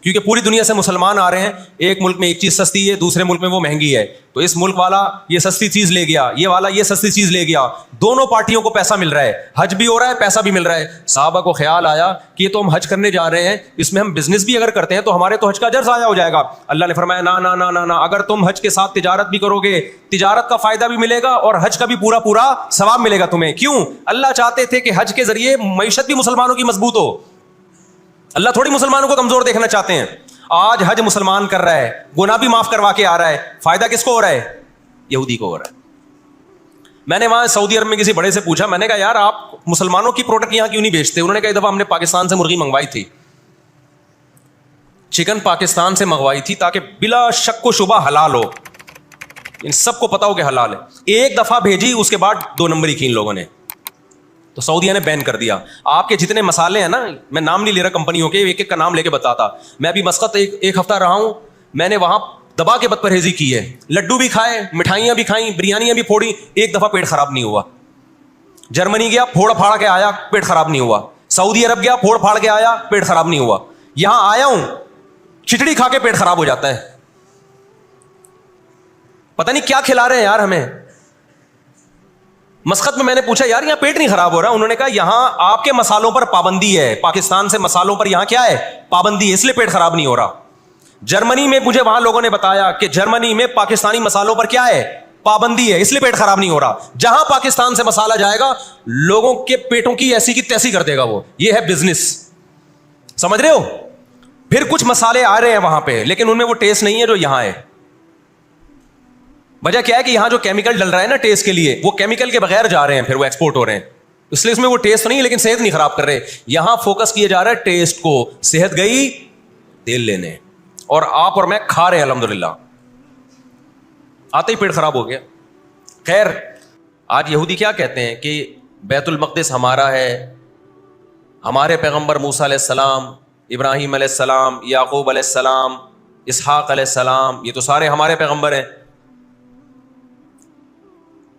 S2: کیونکہ پوری دنیا سے مسلمان آ رہے ہیں. ایک ملک میں ایک چیز سستی ہے، دوسرے ملک میں وہ مہنگی ہے، تو اس ملک والا یہ سستی چیز لے گیا، یہ والا یہ سستی چیز لے گیا، دونوں پارٹیوں کو پیسہ مل رہا ہے، حج بھی ہو رہا ہے، پیسہ بھی مل رہا ہے. صحابہ کو خیال آیا کہ یہ تو ہم حج کرنے جا رہے ہیں، اس میں ہم بزنس بھی اگر کرتے ہیں تو ہمارے تو حج کا اجر ضائع ہو جائے گا. اللہ نے فرمایا نا نا نا نا نا، اگر تم حج کے ساتھ تجارت بھی کرو گے، تجارت کا فائدہ بھی ملے گا اور حج کا بھی پورا پورا ثواب ملے گا تمہیں. کیوں؟ اللہ چاہتے تھے کہ حج کے ذریعے معیشت بھی مسلمانوں کی مضبوط ہو. اللہ تھوڑی مسلمانوں کو کمزور دیکھنا چاہتے ہیں. آج حج مسلمان کر رہا ہے، گناہ بھی معاف کروا کے آ رہا ہے، فائدہ کس کو ہو رہا ہے؟ یہودی کو ہو رہا ہے. میں نے وہاں سعودی عرب میں کسی بڑے سے پوچھا، میں نے کہا یار آپ مسلمانوں کی پروڈکٹ یہاں کیوں نہیں بیچتے؟ انہوں نے کہا ایک دفعہ ہم نے پاکستان سے مرغی منگوائی تھی، چکن پاکستان سے منگوائی تھی تاکہ بلا شک و شبہ حلال ہو، ان سب کو پتا ہو کہ حلال ہے. ایک دفعہ بھیجی، اس کے بعد 2 نمبری کی ان لوگوں نے، تو سعودیہ نے بین کر دیا. آپ کے جتنے مسالے ہیں نا، میں نام نہیں لے رہا کمپنیوں کے، ایک ایک کا نام لے کے بتاتا. میں ابھی مسقط ایک ہفتہ رہا ہوں، میں نے وہاں دبا کے بد پرہیزی کی ہے. لڈو بھی کھائے، مٹھائیاں بھی کھائیں، بریانیاں بھی پھوڑی، ایک دفعہ پیٹ خراب نہیں ہوا. جرمنی گیا، پھوڑ پھاڑ کے آیا، پیٹ خراب نہیں ہوا. سعودی عرب گیا، پھوڑ پھاڑ کے آیا، پیٹ خراب نہیں ہوا. یہاں آیا ہوں، کھچڑی کھا کے پیٹ خراب ہو جاتا ہے. پتہ نہیں کیا کھلا رہے ہیں یار ہمیں. مسقط میں نے پوچھا یار یہاں پیٹ نہیں خراب ہو رہا؟ انہوں نے کہا یہاں آپ کے مسالوں پر پابندی ہے، پاکستان سے مسالوں پر یہاں کیا ہے؟ پابندی ہے، اس لیے پیٹ خراب نہیں ہو رہا. جرمنی میں مجھے وہاں لوگوں نے بتایا کہ جرمنی میں پاکستانی مسالوں پر کیا ہے؟ پابندی ہے، اس لیے پیٹ خراب نہیں ہو رہا. جہاں پاکستان سے مسالہ جائے گا لوگوں کے پیٹوں کی ایسی کی تیسی کر دے گا وہ. یہ ہے بزنس، سمجھ رہے ہو؟ پھر کچھ مسالے آ رہے ہیں وہاں پہ، لیکن ان میں وہ ٹیسٹ نہیں ہے جو یہاں ہے. وجہ کیا ہے کہ یہاں جو کیمیکل ڈل رہا ہے نا ٹیسٹ کے لیے، وہ کیمیکل کے بغیر جا رہے ہیں، پھر وہ ایکسپورٹ ہو رہے ہیں، اس لیے اس میں وہ ٹیسٹ نہیں ہے، لیکن صحت نہیں خراب کر رہے. یہاں فوکس کیا جا رہا ہے ٹیسٹ کو، صحت گئی تیل لینے، اور آپ اور میں کھا رہے ہیں الحمدللہ، آتے ہی پیٹ خراب ہو گیا. خیر، آج یہودی کیا کہتے ہیں کہ بیت المقدس ہمارا ہے، ہمارے پیغمبر موسیٰ علیہ السلام، ابراہیم علیہ السلام، یعقوب علیہ السلام، اسحاق علیہ السلام، یہ تو سارے ہمارے پیغمبر ہیں،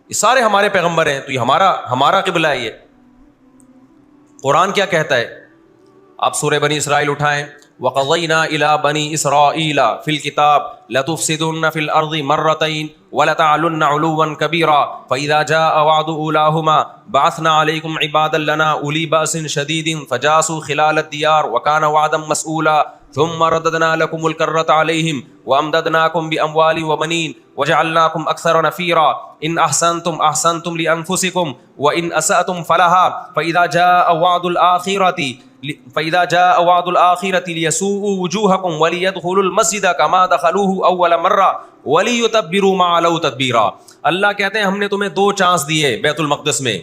S2: یہ سارے ہمارے پیغمبر ہیں، تو یہ ہمارا قبلہ ہے. یہ قرآن کیا کہتا ہے؟ آپ سورہ بنی اسرائیل اٹھائیں. وَقَضَيْنَا إِلَىٰ بَنِي إِسْرَائِيلَ فِي الْكِتَابِ لَتُفْسِدُنَّ فِي الْأَرْضِ مَرَّتَيْنِ وَلَتَعْلُنَّ عُلُوًّا كَبِيرًا فَإِذَا جَاءَ وَعْدُ أُولَاهُمَا بَعَثْنَا عَلَيْكُمْ عِبَادًا لَنَا أُولِي بَأْسٍ شَدِيدٍ فَجَاسُوا خِلَالَ الدِّيَارِ وَكَانَ وَعْدًا مَسْئُولًا ثُمَّ رَدَدْنَا لَكُمُ الْكَرَّةَ عَلَيْهِمْ وَأَمْدَدْنَاكُمْ بِأَمْوَالٍ وَبَنِينَ وَجَعَلْنَاكُمْ أَكْثَرَ نَفِيرًا إِنْ أَحْسَنْتُمْ أَحْسَنْتُمْ لِأَنفُسِكُمْ وَإِنْ أَسَأْتُمْ فَلَهَا فَإِذَا جَاءَ وعد الآخرة ليسوءوا وجوهكم وليدخلوا المسجد كما دخلوه أول مرة وليتبروا ما علوا تدبيرا. اللہ کہتے ہیں ہم نے تمہیں 2 چانس دیے بیت المقدس میں,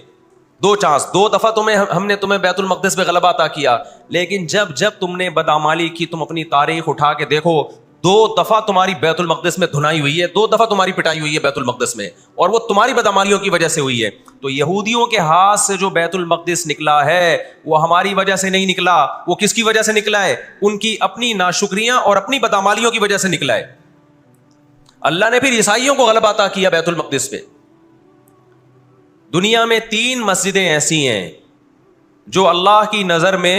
S2: 2 چانس, 2 دفعہ ہم نے تمہیں بیت المقدس پہ غلبہ عطا کیا, لیکن جب تم نے بدعمالی کی, تم اپنی تاریخ اٹھا کے دیکھو, 2 دفعہ تمہاری بیت المقدس میں دھنائی ہوئی ہے, 2 دفعہ تمہاری پٹائی ہوئی ہے بیت المقدس میں, اور وہ تمہاری بدعمالیوں کی وجہ سے ہوئی ہے. تو یہودیوں کے ہاتھ سے جو بیت المقدس نکلا ہے وہ ہماری وجہ سے نہیں نکلا, وہ کس کی وجہ سے نکلا ہے؟ ان کی اپنی ناشکریاں اور اپنی بدعمالیوں کی وجہ سے نکلا ہے. اللہ نے پھر عیسائیوں کو غلبہ عطا کیا بیت المقدس پہ. دنیا میں 3 مسجدیں ایسی ہیں جو اللہ کی نظر میں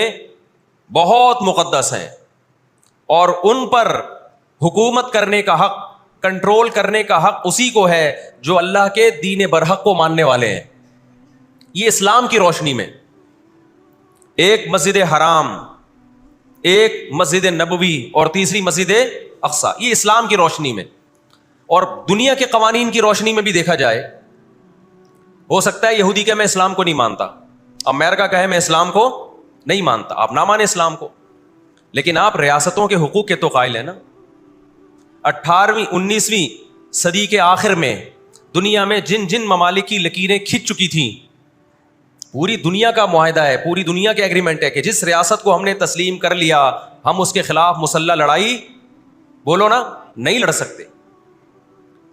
S2: بہت مقدس ہیں, اور ان پر حکومت کرنے کا حق, کنٹرول کرنے کا حق اسی کو ہے جو اللہ کے دین برحق کو ماننے والے ہیں. یہ اسلام کی روشنی میں, ایک مسجد حرام, ایک مسجد نبوی اور تیسری مسجد اقصی, یہ اسلام کی روشنی میں. اور دنیا کے قوانین کی روشنی میں بھی دیکھا جائے, ہو سکتا ہے یہودی کہ میں اسلام کو نہیں مانتا, امریکہ کہے میں اسلام کو نہیں مانتا, آپ نہ مانیں اسلام کو, لیکن آپ ریاستوں کے حقوق کے تو قائل ہیں نا. 18ویں 19ویں صدی کے آخر میں دنیا میں جن ممالک کی لکیریں کھنچ چکی تھیں, پوری دنیا کا معاہدہ ہے, پوری دنیا کے ایگریمنٹ ہے کہ جس ریاست کو ہم نے تسلیم کر لیا ہم اس کے خلاف مسلح لڑائی, بولو نا, نہیں لڑ سکتے.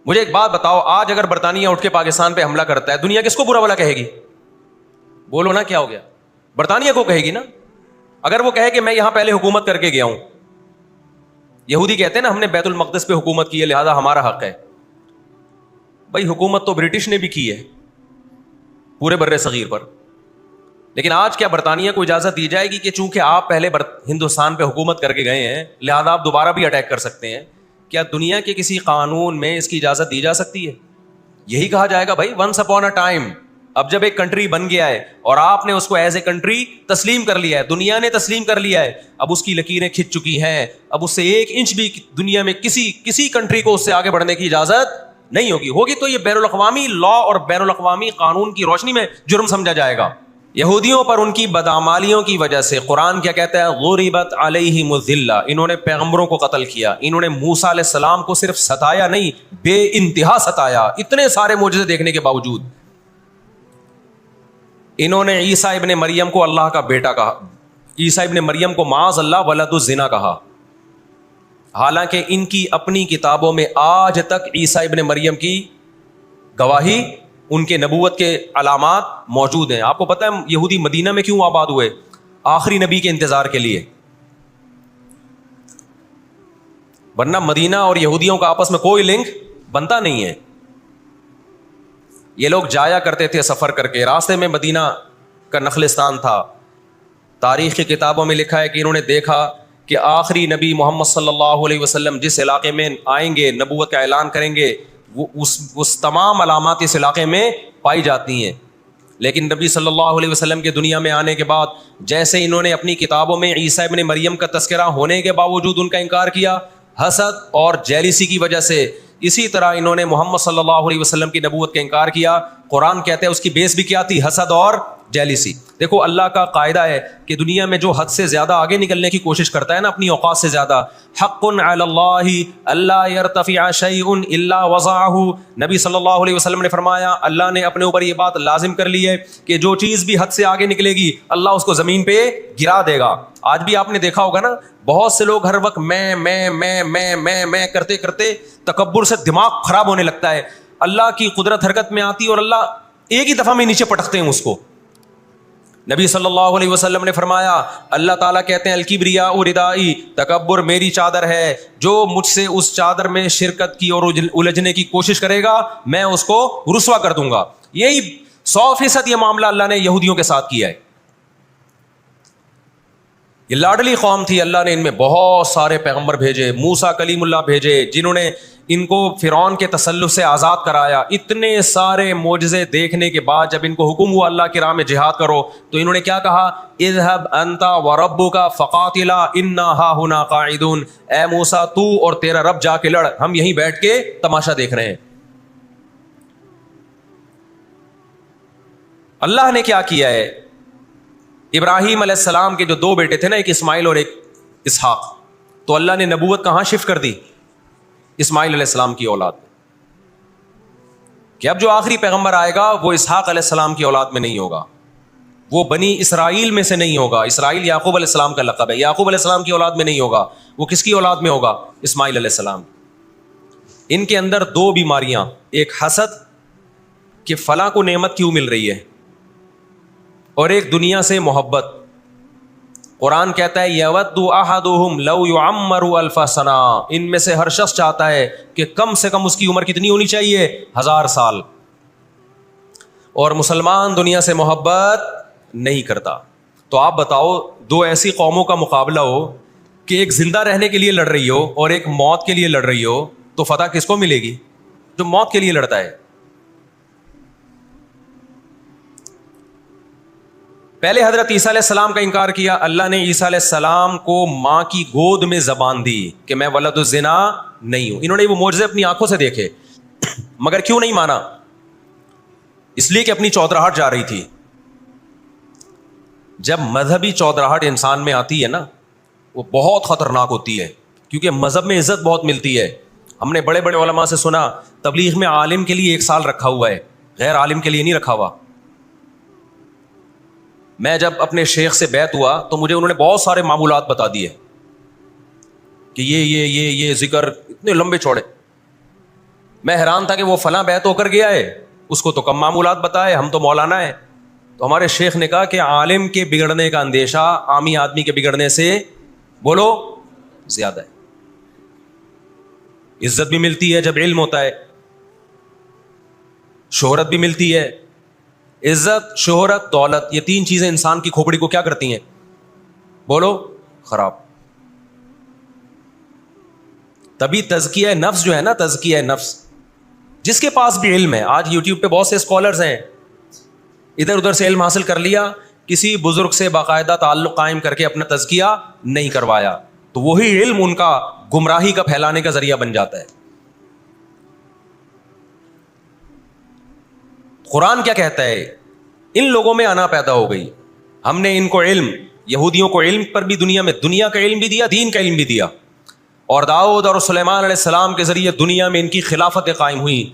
S2: مجھے ایک بات بتاؤ, آج اگر برطانیہ اٹھ کے پاکستان پہ حملہ کرتا ہے, دنیا کس کو برا بھلا کہے گی؟ بولو نا, کیا ہو گیا؟ برطانیہ کو کہے گی نا. اگر وہ کہے کہ میں یہاں پہلے حکومت کر کے گیا ہوں, یہودی کہتے ہیں نا ہم نے بیت المقدس پہ حکومت کی ہے لہذا ہمارا حق ہے. بھائی حکومت تو برٹش نے بھی کی ہے پورے بر صغیر پر, لیکن آج کیا برطانیہ کو اجازت دی جائے گی کہ چونکہ آپ پہلے ہندوستان پہ حکومت کر کے گئے ہیں لہذا آپ دوبارہ بھی اٹیک کر سکتے ہیں؟ کیا دنیا کے کسی قانون میں اس کی اجازت دی جا سکتی ہے؟ یہی کہا جائے گا بھائی ونس اپون اے ٹائم, اب جب ایک کنٹری بن گیا ہے اور آپ نے اس کو ایز اے کنٹری تسلیم کر لیا ہے, دنیا نے تسلیم کر لیا ہے, اب اس کی لکیریں کھنچ چکی ہیں, اب اس سے 1 انچ بھی دنیا میں کسی کنٹری کو اس سے آگے بڑھنے کی اجازت نہیں ہوگی تو یہ بین الاقوامی لا اور بین الاقوامی قانون کی روشنی میں جرم سمجھا جائے گا. یہودیوں پر ان کی بدعمالیوں کی وجہ سے قرآن کیا کہتا ہے؟ غربت علیہم الذلہ, انہوں نے پیغمبروں کو قتل کیا, انہوں نے موسیٰ علیہ السلام کو صرف ستایا نہیں, بے انتہا ستایا, اتنے سارے معجزے دیکھنے کے باوجود. انہوں نے عیسیٰ ابن مریم کو اللہ کا بیٹا کہا, عیسیٰ ابن مریم کو معاذ اللہ ولد الزنا کہا, حالانکہ ان کی اپنی کتابوں میں آج تک عیسیٰ ابن مریم کی گواہی, ان کے نبوت کے علامات موجود ہیں. آپ کو پتہ ہے یہودی مدینہ میں کیوں آباد ہوئے؟ آخری نبی کے انتظار کے لیے, ورنہ مدینہ اور یہودیوں کا آپس میں کوئی لنک بنتا نہیں ہے. یہ لوگ جایا کرتے تھے سفر کر کے, راستے میں مدینہ کا نخلستان تھا. تاریخ کی کتابوں میں لکھا ہے کہ انہوں نے دیکھا کہ آخری نبی محمد صلی اللہ علیہ وسلم جس علاقے میں آئیں گے, نبوت کا اعلان کریں گے, وہ اس تمام علامات اس علاقے میں پائی جاتی ہیں. لیکن نبی صلی اللہ علیہ وسلم کے دنیا میں آنے کے بعد جیسے انہوں نے اپنی کتابوں میں عیسیٰ ابن مریم کا تذکرہ ہونے کے باوجود ان کا انکار کیا حسد اور جیلیسی کی وجہ سے, اسی طرح انہوں نے محمد صلی اللہ علیہ وسلم کی نبوت کا انکار کیا. قرآن کہتے ہیں اس کی بیس بھی کیا تھی؟ حسد اور جیلیسی. دیکھو اللہ کا قاعدہ ہے کہ دنیا میں جو حد سے زیادہ آگے نکلنے کی کوشش کرتا ہے نا اپنی اوقات سے زیادہ, حق علی اللہ الا یرتفع شیء الا وضعہ. نبی صلی اللہ علیہ وسلم نے فرمایا اللہ نے اپنے اوپر یہ بات لازم کر لی ہے کہ جو چیز بھی حد سے آگے نکلے گی اللہ اس کو زمین پہ گرا دے گا. آج بھی آپ نے دیکھا ہوگا نا بہت سے لوگ ہر وقت میں کرتے کرتے تکبر سے دماغ خراب ہونے لگتا ہے. اللہ کی قدرت حرکت میں آتی اور اللہ ایک ہی دفعہ میں نیچے پٹکتے ہیں اس کو. نبی صلی اللہ علیہ وسلم نے فرمایا اللہ تعالیٰ کہتے ہیں الکبریاء ردائی, تکبر میری چادر ہے, جو مجھ سے اس چادر میں شرکت کی اور الجھنے کی کوشش کرے گا میں اس کو رسوا کر دوں گا. یہی 100% یہ معاملہ اللہ نے یہودیوں کے ساتھ کیا ہے. یہ لاڈلی قوم تھی, اللہ نے ان میں بہت سارے پیغمبر بھیجے, موسیٰ کلیم اللہ بھیجے, جنہوں نے ان کو فرعون کے تسلط سے آزاد کرایا, اتنے سارے معجزے دیکھنے کے بعد جب ان کو حکم ہوا اللہ کی راہ میں جہاد کرو, تو انہوں نے کیا کہا, اذهب انت وربک فقاتلا انا ہاہنا قاعدون, اے موسیٰ تو اور تیرا رب جا کے لڑ, ہم یہیں بیٹھ کے تماشا دیکھ رہے ہیں. اللہ نے کیا کیا ہے, ابراہیم علیہ السلام کے جو دو بیٹے تھے نا, ایک اسماعیل اور ایک اسحاق, تو اللہ نے نبوت کہاں شفٹ کر دی, اسماعیل علیہ السلام کی اولاد میں, کہ اب جو آخری پیغمبر آئے گا وہ اسحاق علیہ السلام کی اولاد میں نہیں ہوگا, وہ بنی اسرائیل میں سے نہیں ہوگا. اسرائیل یعقوب علیہ السلام کا لقب ہے, یعقوب علیہ السلام کی اولاد میں نہیں ہوگا. وہ کس کی اولاد میں ہوگا, اسماعیل علیہ السلام. ان کے اندر دو بیماریاں, ایک حسد کہ فلاں کو نعمت کیوں مل رہی ہے, اور ایک دنیا سے محبت. قرآن کہتا ہے یود احدہم لو یعمر الف سنہ, ان میں سے ہر شخص چاہتا ہے کہ کم سے کم اس کی عمر کتنی ہونی چاہیے, 1000 سال. اور مسلمان دنیا سے محبت نہیں کرتا. تو آپ بتاؤ, دو ایسی قوموں کا مقابلہ ہو کہ ایک زندہ رہنے کے لیے لڑ رہی ہو اور ایک موت کے لیے لڑ رہی ہو, تو فتح کس کو ملے گی, جو موت کے لیے لڑتا ہے. پہلے حضرت عیسیٰ علیہ السلام کا انکار کیا, اللہ نے عیسیٰ علیہ السلام کو ماں کی گود میں زبان دی کہ میں ولد الزنا نہیں ہوں. انہوں نے وہ معجزے اپنی آنکھوں سے دیکھے, مگر کیوں نہیں مانا, اس لیے کہ اپنی چودراہٹ جا رہی تھی. جب مذہبی چودراہٹ انسان میں آتی ہے نا, وہ بہت خطرناک ہوتی ہے, کیونکہ مذہب میں عزت بہت ملتی ہے. ہم نے بڑے بڑے علماء سے سنا تبلیغ میں عالم کے لیے 1 سال رکھا ہوا ہے, غیر عالم کے لیے نہیں رکھا ہوا. میں جب اپنے شیخ سے بیعت ہوا تو مجھے انہوں نے بہت سارے معمولات بتا دیے کہ یہ ذکر اتنے لمبے چوڑے. میں حیران تھا کہ وہ فلاں بیعت ہو کر گیا ہے, اس کو تو کم معمولات بتائے, ہم تو مولانا ہے. تو ہمارے شیخ نے کہا کہ عالم کے بگڑنے کا اندیشہ عامی آدمی کے بگڑنے سے بولو زیادہ ہے. عزت بھی ملتی ہے جب علم ہوتا ہے, شہرت بھی ملتی ہے. عزت, شہرت, دولت, یہ 3 چیزیں انسان کی کھوپڑی کو کیا کرتی ہیں, بولو خراب. تبھی تزکیہ نفس جو ہے نا, تزکیہ نفس, جس کے پاس بھی علم ہے, آج یوٹیوب پہ بہت سے اسکالرز ہیں, ادھر ادھر سے علم حاصل کر لیا, کسی بزرگ سے باقاعدہ تعلق قائم کر کے اپنا تزکیہ نہیں کروایا, تو وہی علم ان کا گمراہی کا پھیلانے کا ذریعہ بن جاتا ہے. قرآن کیا کہتا ہے, ان لوگوں میں انا پیدا ہو گئی, ہم نے ان کو علم, یہودیوں کو علم پر بھی دنیا کا علم بھی دیا, دین کا علم بھی دیا, اور داؤد اور سلیمان علیہ السلام کے ذریعے دنیا میں ان کی خلافتیں قائم ہوئی.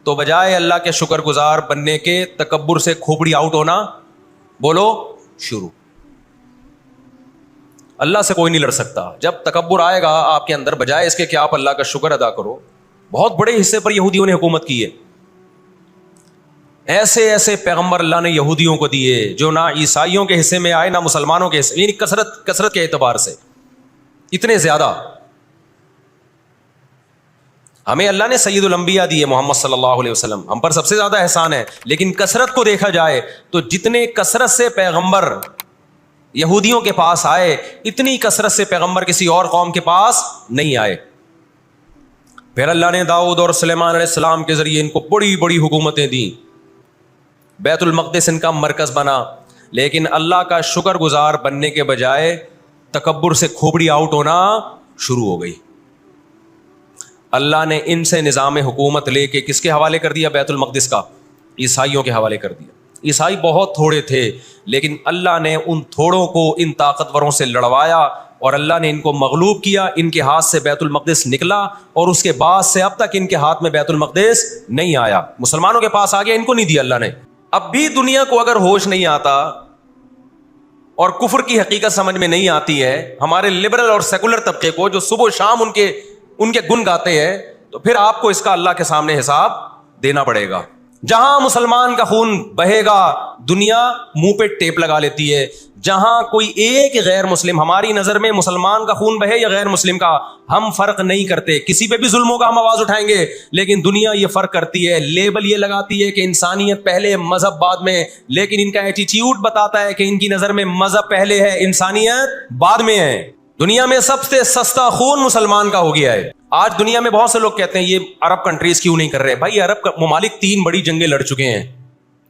S2: تو بجائے اللہ کے شکر گزار بننے کے, تکبر سے کھوپڑی آؤٹ ہونا بولو شروع. اللہ سے کوئی نہیں لڑ سکتا. جب تکبر آئے گا آپ کے اندر, بجائے اس کے کہ آپ اللہ کا شکر ادا کرو. بہت بڑے حصے پر یہودیوں نے حکومت کی ہے. ایسے ایسے پیغمبر اللہ نے یہودیوں کو دیے جو نہ عیسائیوں کے حصے میں آئے نہ مسلمانوں کے حصے, یعنی کثرت کے اعتبار سے اتنے زیادہ. ہمیں اللہ نے سید الانبیاء دیے محمد صلی اللہ علیہ وسلم, ہم پر سب سے زیادہ احسان ہے. لیکن کثرت کو دیکھا جائے تو جتنے کثرت سے پیغمبر یہودیوں کے پاس آئے, اتنی کثرت سے پیغمبر کسی اور قوم کے پاس نہیں آئے. پھر اللہ نے داؤد اور سلیمان علیہ السلام کے ذریعے ان کو بڑی بڑی حکومتیں دیں, بیت المقدس ان کا مرکز بنا. لیکن اللہ کا شکر گزار بننے کے بجائے تکبر سے کھوپڑی آؤٹ ہونا شروع ہو گئی. اللہ نے ان سے نظام حکومت لے کے کس کے حوالے کر دیا, بیت المقدس کا, عیسائیوں کے حوالے کر دیا. عیسائی بہت تھوڑے تھے, لیکن اللہ نے ان تھوڑوں کو ان طاقتوروں سے لڑوایا, اور اللہ نے ان کو مغلوب کیا. ان کے ہاتھ سے بیت المقدس نکلا, اور اس کے بعد سے اب تک ان کے ہاتھ میں بیت المقدس نہیں آیا. مسلمانوں کے پاس آ گیا, ان کو نہیں دیا اللہ نے. اب بھی دنیا کو اگر ہوش نہیں آتا اور کفر کی حقیقت سمجھ میں نہیں آتی ہے, ہمارے لبرل اور سیکولر طبقے کو جو صبح و شام ان کے گن گاتے ہیں, تو پھر آپ کو اس کا اللہ کے سامنے حساب دینا پڑے گا. جہاں مسلمان کا خون بہے گا دنیا منہ پہ ٹیپ لگا لیتی ہے. جہاں کوئی ایک غیر مسلم, ہماری نظر میں مسلمان کا خون بہے یا غیر مسلم کا, ہم فرق نہیں کرتے. کسی پہ بھی ظلم ہوگا ہم آواز اٹھائیں گے, لیکن دنیا یہ فرق کرتی ہے, لیبل یہ لگاتی ہے کہ انسانیت پہلے مذہب بعد میں. لیکن ان کا ایٹیٹیوڈ بتاتا ہے کہ ان کی نظر میں مذہب پہلے ہے, انسانیت بعد میں ہے. دنیا میں سب سے سستا خون مسلمان کا ہو گیا ہے. آج دنیا میں بہت سے لوگ کہتے ہیں یہ عرب کنٹریز کیوں نہیں کر رہے. بھائی عرب ممالک 3 بڑی جنگیں لڑ چکے ہیں.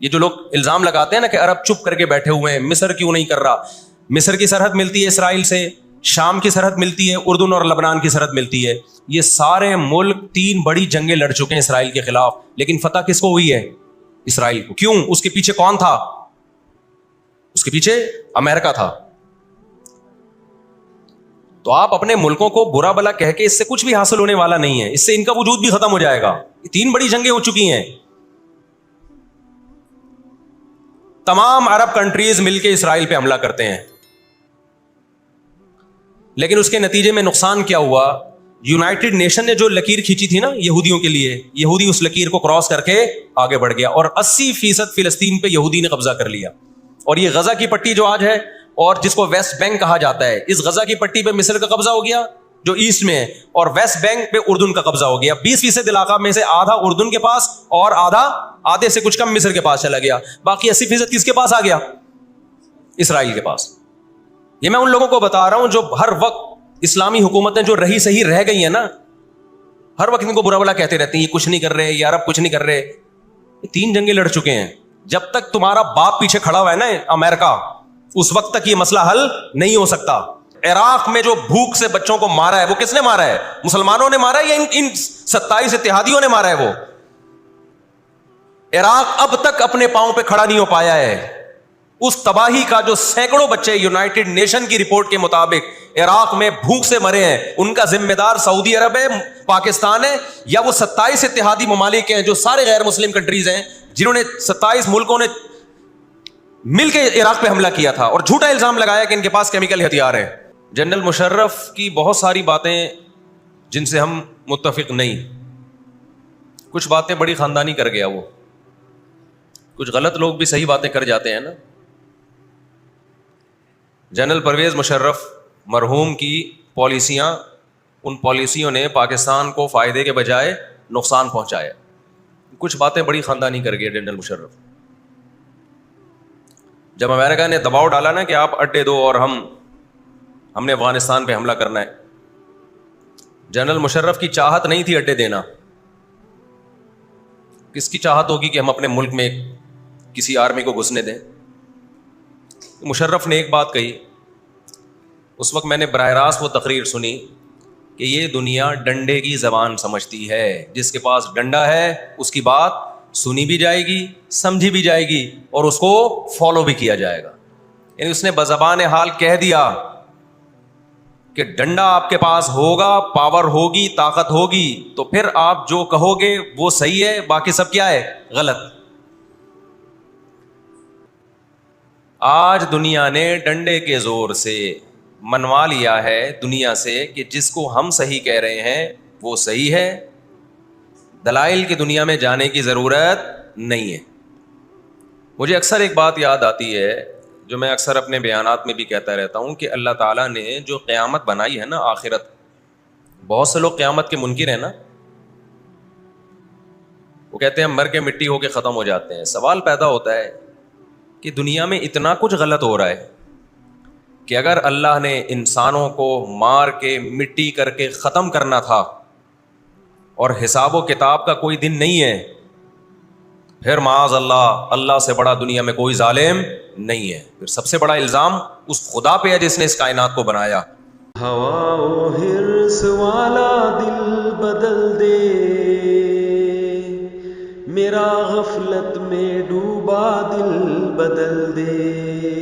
S2: یہ جو لوگ الزام لگاتے ہیں نا کہ عرب چپ کر کے بیٹھے ہوئے ہیں, مصر کیوں نہیں کر رہا. مصر کی سرحد ملتی ہے اسرائیل سے, شام کی سرحد ملتی ہے, اردن اور لبنان کی سرحد ملتی ہے. یہ سارے ملک 3 بڑی جنگیں لڑ چکے ہیں اسرائیل کے خلاف, لیکن فتح کس کو ہوئی ہے؟ اسرائیل کو. کیوں؟ اس کے پیچھے کون تھا؟ اس کے پیچھے امریکہ تھا. تو آپ اپنے ملکوں کو برا بلا کہہ کے اس سے کچھ بھی حاصل ہونے والا نہیں ہے, اس سے ان کا وجود بھی ختم ہو جائے گا. 3 بڑی جنگیں ہو چکی ہیں, تمام عرب کنٹریز مل کے اسرائیل پہ حملہ کرتے ہیں, لیکن اس کے نتیجے میں نقصان کیا ہوا؟ یونائٹڈ نیشن نے جو لکیر کھینچی تھی نا یہودیوں کے لیے, یہودی اس لکیر کو کراس کر کے آگے بڑھ گیا, اور 80% فلسطین پہ یہودی نے قبضہ کر لیا. اور یہ غزہ کی پٹی جو آج ہے, اور جس کو ویسٹ بینک کہا جاتا ہے, اس غزہ کی پٹی پہ مصر کا قبضہ ہو گیا جو ایسٹ میں ہے, اور ویسٹ بینک پہ اردن کا قبضہ ہو گیا. 20% علاقہ میں سے آدھا اردن کے پاس اور آدھے سے کچھ کم مصر کے پاس چلا گیا. باقی 80% کس کے پاس آ گیا؟ اسرائیل کے پاس. یہ میں ان لوگوں کو بتا رہا ہوں جو ہر وقت اسلامی حکومتیں جو رہی صحیح رہ گئی ہیں نا, ہر وقت ان کو برا بلا کہتے رہتے ہیں یہ کچھ نہیں کر رہے, یہ عرب کچھ نہیں کر رہے. یہ 3 جنگیں لڑ چکے ہیں. جب تک تمہارا باپ پیچھے کھڑا ہوا ہے نا امریکہ, اس وقت تک یہ مسئلہ حل نہیں ہو سکتا. عراق میں جو بھوک سے بچوں کو مارا ہے وہ کس نے مارا ہے؟ مسلمانوں نے مارا ہے یا ان 27 اتحادیوں نے مارا ہے؟ وہ عراق اب تک اپنے پاؤں پہ کھڑا نہیں ہو پایا ہے. اس تباہی کا جو سینکڑوں بچے یونائٹڈ نیشن کی رپورٹ کے مطابق عراق میں بھوک سے مرے ہیں, ان کا ذمہ دار سعودی عرب ہے, پاکستان ہے, یا وہ 27 اتحادی ممالک ہیں جو سارے غیر مسلم کنٹریز ہیں جنہوں نے 27 ملکوں نے مل کے عراق پہ حملہ کیا تھا اور جھوٹا الزام لگایا کہ ان کے پاس کیمیکل ہتھیار ہے. جنرل مشرف کی بہت ساری باتیں جن سے ہم متفق نہیں, کچھ باتیں بڑی خاندانی کر گیا وہ, کچھ غلط لوگ بھی صحیح باتیں کر جاتے ہیں نا. جنرل پرویز مشرف مرحوم کی پالیسیاں, ان پالیسیوں نے پاکستان کو فائدے کے بجائے نقصان پہنچایا. کچھ باتیں بڑی خاندانی کر گئے جنرل مشرف. جب امریکہ نے دباؤ ڈالا نا کہ آپ اڈے دو اور ہم نے افغانستان پہ حملہ کرنا ہے, جنرل مشرف کی چاہت نہیں تھی اڈے دینا. کس کی چاہت ہوگی کہ ہم اپنے ملک میں کسی آرمی کو گھسنے دیں؟ مشرف نے ایک بات کہی, اس وقت میں نے براہ راست وہ تقریر سنی کہ یہ دنیا ڈنڈے کی زبان سمجھتی ہے, جس کے پاس ڈنڈا ہے اس کی بات سنی بھی جائے گی, سمجھی بھی جائے گی, اور اس کو فالو بھی کیا جائے گا. یعنی اس نے بزبان حال کہہ دیا کہ ڈنڈا آپ کے پاس ہوگا, پاور ہوگی, طاقت ہوگی, تو پھر آپ جو کہو گے وہ صحیح ہے, باقی سب کیا ہے؟ غلط. آج دنیا نے ڈنڈے کے زور سے منوا لیا ہے دنیا سے کہ جس کو ہم صحیح کہہ رہے ہیں وہ صحیح ہے, دلائل کی دنیا میں جانے کی ضرورت نہیں ہے. مجھے اکثر ایک بات یاد آتی ہے جو میں اکثر اپنے بیانات میں بھی کہتا رہتا ہوں کہ اللہ تعالیٰ نے جو قیامت بنائی ہے نا, آخرت, بہت سے لوگ قیامت کے منکر ہیں نا, وہ کہتے ہیں مر کے مٹی ہو کے ختم ہو جاتے ہیں. سوال پیدا ہوتا ہے کہ دنیا میں اتنا کچھ غلط ہو رہا ہے کہ اگر اللہ نے انسانوں کو مار کے مٹی کر کے ختم کرنا تھا اور حساب و کتاب کا کوئی دن نہیں ہے, پھر معاذ اللہ, اللہ سے بڑا دنیا میں کوئی ظالم نہیں ہے. پھر سب سے بڑا الزام اس خدا پہ ہے جس نے اس کائنات کو بنایا.
S1: ہوا و حرص والا دل بدل دے, میرا غفلت میں ڈوبا دل بدل دے.